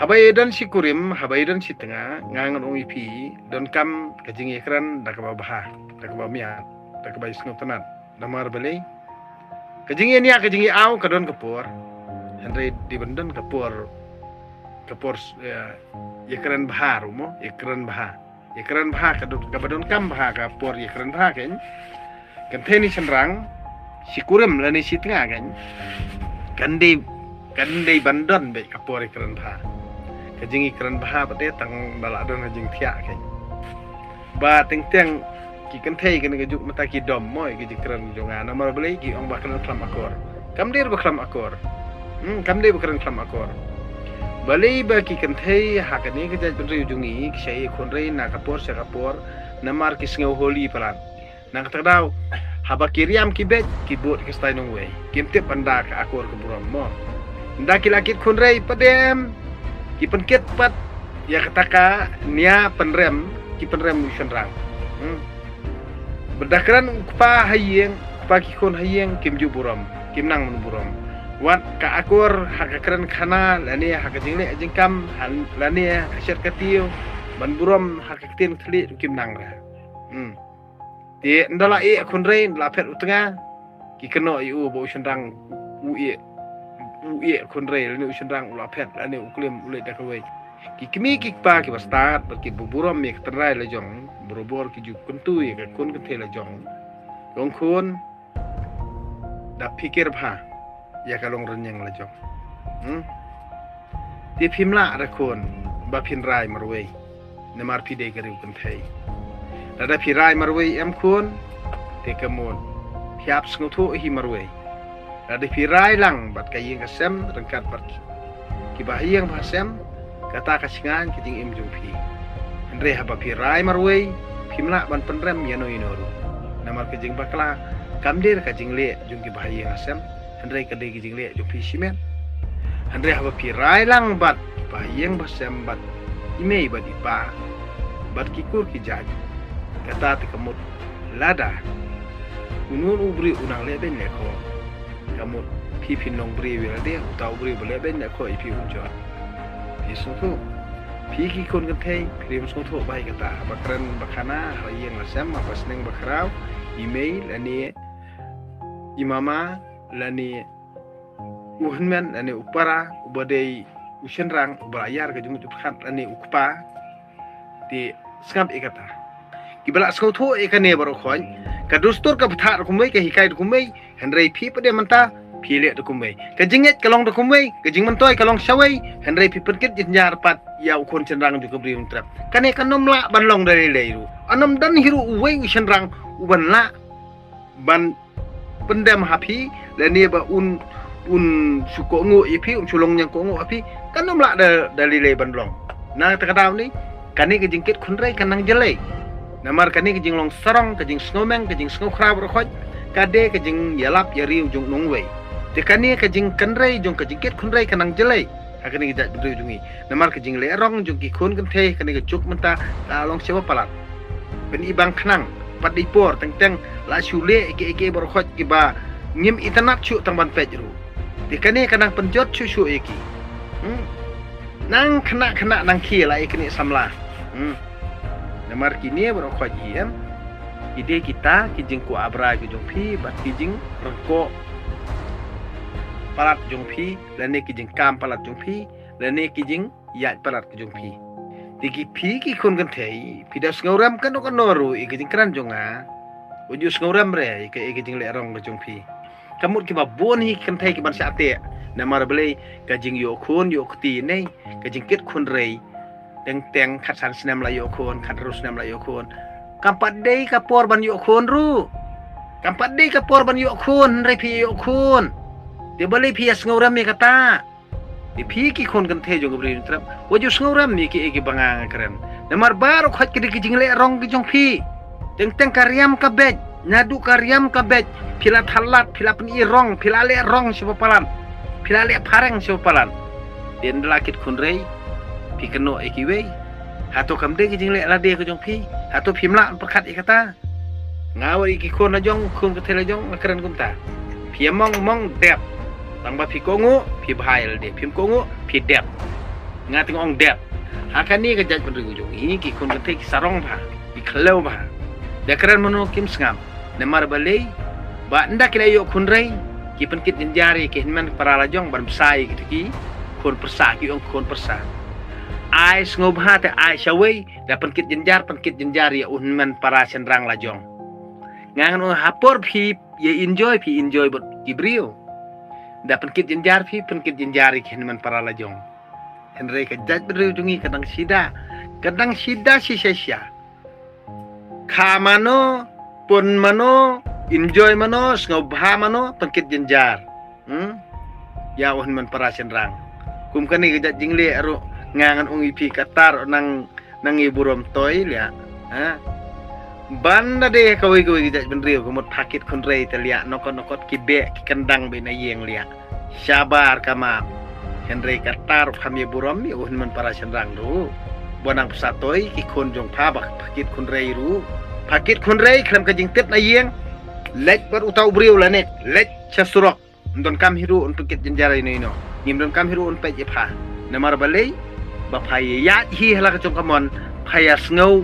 Habaydan si kurim, habaydan si tengah, ngangon ipi, don kam kajing ikran dak babah, dak bamiat, dak bayis ngotanat, damar balai. Kajing ini kajing au kadon kapur, Henry dibendon kapur ikran bahar umo, ikran bahar kadon kam bahar kapur ikran bahar kan. Kenteni senrang si kurim lani si tengah kan. Kandi bandon be kapur ikran bahar. Kajing ikran bahar pate tang balak don kajing tiak kan. Ba teng ki kentei kan kajuk mata ki dom moy ki ikran jonga nomor beli ki ong bakal klam akor. Kam dir baklam akor. Kam dir bakal klam akor. Bali ba ki kentei hakani ke jaj benri ujungi ki syai khonrei na kapur sa kapur namar ki sngau holi palan. Nang tadaw haba kiriam ki bet ki bot ki stai nong we. Kim tip anda ka akor ke buram mo. Nda ki lakit khonrei padem ki penket pat ya kataka nia penrem ki penrem usenrang. Berdakaran kupa hayeng kupa ki kon hayeng kim ju buram kim nang mun buram. Wat ka akor hakakran khana lani hakajingle ajingkam lani hasyat katiu ban buram hakatin thli kim nang ra. Ti ndala e khonrei la phet utanga ki keno yu bo usenrang uie khonrei lani usenrang ula phet lani uklim ulai dakawai. Ki kimi ki pa ki bastat ki buburam mi ketrai la jong borobor ki juk kuntu ye ka kun ke la jong long kun da pikir bha ya kalong renyang la jong ti phimla ra kun ba phin rai marwei namar pide gariu kun thai da phi rai marwei em kun te kamon phiap sngu thu hi marwei da phi rai lang bat kayeng ka sem rengkat bat ki ba yang ba sem kata kasingan kiting im jung phi andre haba phi rai marwei phimla ban penrem yano inoru namar kejing bakla kamdir kajing le jung ki bahaya ngasem andre kade kejing le jung phi simen andre haba phi rai lang bat bahayeng basem bat imei bat ipa bat kikur ki jag kata tikamut lada unun ubri unang le ben le ko kamut phi nong bri wi de utau bri bele ben le ko ipi unjo isutu piki kon kentei prim soto bai kata bakran bakana hayeng lasam apa seneng bakrau email lani imama lani uhnmen lani upara ubadai usenrang berayar ke jumut khat lani ukpa di skam ikata kibala soto ikane baro khon kadustur ka bthar kumai ke hikai kumai hendrai phi pade manta phile de kumai kajinget kalong de kumai kajing mentoi kalong sawai hendrai pi perkit jinjar pat ya ukon cenrang juga beri trap kane kanom la banlong dari leiru anom dan hiru uwei cenrang uban la ban pendam hapi lani ba un suko ngo ipi sulong yang ko ngo api kanom la dari lei banlong na takadaw ni kane kajingkit khunrai kanang jelai namar kane kajing long sarong kajing snowman kajing snow crab rokhoj kade kajing yalap yari ujung nongwei tekani kajing kanrai jong kajingkit khunrai kanang jelai akani gejak berdui jungi namar kajing le rong jong ki khun kan the kani gejok menta la long sewa palat ben ibang khnang pat dipor teng la sule eke bor khoj ki ba ngim itanat chu tang ban pejru tekani kanang penjot chu eki nang khna nang khi la ekni samla namar kini bor khoj iem ide kita kijing ku abra ki jong phi bat kijing rengko palat jong phi lane kijing kam palat jong phi lane kijing yat palat jong phi tiki phi ki khon kan thei pidas ngauram kan noru i kijing kran jonga ujus ngauram re ke kijing le rong jong phi kamut ki ba bon hi kan thei ki ban sa te namar bele kajing yo khon yo khti nei kajing kit khon rei teng khat san sinam la yo khon khat rus nam la yo khon kampat dei kapor ban yo khon ru kampat dei kapor ban yo khon rei phi yo khon dia balik pihak ngauram mi kata di pihak kon kan the jong beri trap waju ngauram mi ki bangang keren namar baru khat ki kijing le rong ki jong phi teng karyam ka bej nyadu karyam ka bej pila thalat pila pen i rong pila le rong siapa palan pila le pareng siapa palan den lakit kun rei pi keno ekiwe hato kamde kijing le lade ki jong phi hato phimla perkhat ikata ngawari ki kon na jong kun ka the la jong keren kumta phi mong dep tang ba phi kongo phi bhail de phim kongo phi dep ngating ong dep akan ni kejat berdujung ini ki kun ketik sarong ba iklau ba dekaran mano kim sngam namar balei ba nda kila yo kun rei ki penkit jenjari ki hinman para lajong ban sai ki kun persa ki ong kun persa ai ngob ha te ai shawei da penkit jenjari ya unman para senrang lajong ngangan hapor phi ye enjoy bot Gibril da penkit jenjari ki hinman para lajong Henry kejat berujungi kadang sida sisa ka mano pun mano enjoy mano ngobha mano penkit jenjar ya man para senrang kum kani kejat jingle aro ngangan ungi pi katar nang iburom toy ya banda de kawi kejat benriu kumut pakit konrei telia nokot kibe kendang bena yeng lia sabar kama Henry katar kami buram mi man para senrang ru bonang pesatoi ikon jong pabak pakit konrei ru pakit konrei klam kajing tet na yeng lek ber utau briu lanet lek chasurok ndon kam hiru un pakit jenjara ino nim don kam hiru un pe jepa namar balei ba phai ya hi hala ka jong kamon phaya sngo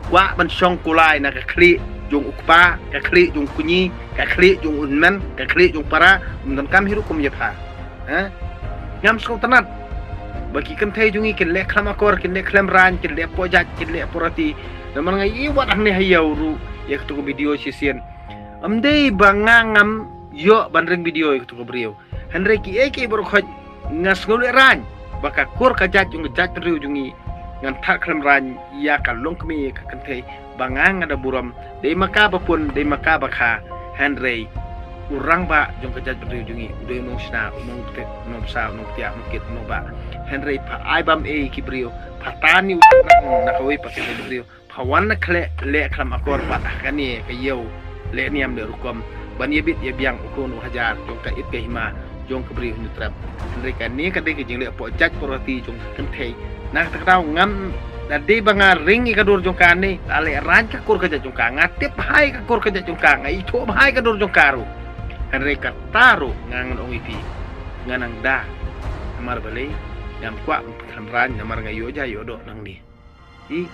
wa ban song kulai na ka kli jong ukpa ka kli jong kunyi ka kli jong unman ka kli jong para ndon kam hiru kum jepa ngam skong tanat bagi kan thai jungi kin le khlam akor kin le khlam ran kin le pojat kin le porati naman nga iwat ang ne hayaw ru yak to video sisien amdei bangangam yo banring video yak to brio hanre ki eke bor khoj ngas ngol ran baka kur ka jat jung jat riu jungi ngan thak khlam ran ya ka long kmi ka kan thai bangang ada buram dei maka bapun dei maka bakha hanre urang ba jong kejat berjungi udah nong sna nong tet nong sa nong tiak nong kit nong ba Henry pa ai bam e kibrio patani na kawi pakai kibrio pawan na kle le klam akor ba kani kayo le niam de rukom ban yebit ye biang ukun hajar jong ka it hima jong kibrio nutrap Henry kani kade ke jing le po jat porati jong kentei na takau ngam dadi bangar ring ikadur jong kani ale ranca kur kejat jong ka ngatip hai ka kur kejat jong ka ngai tho hai ka dur jong karu Henry taruh ngangan ongipi nganang da namar balai ngam kwa khamran namar ngayo ja yodo nang ni i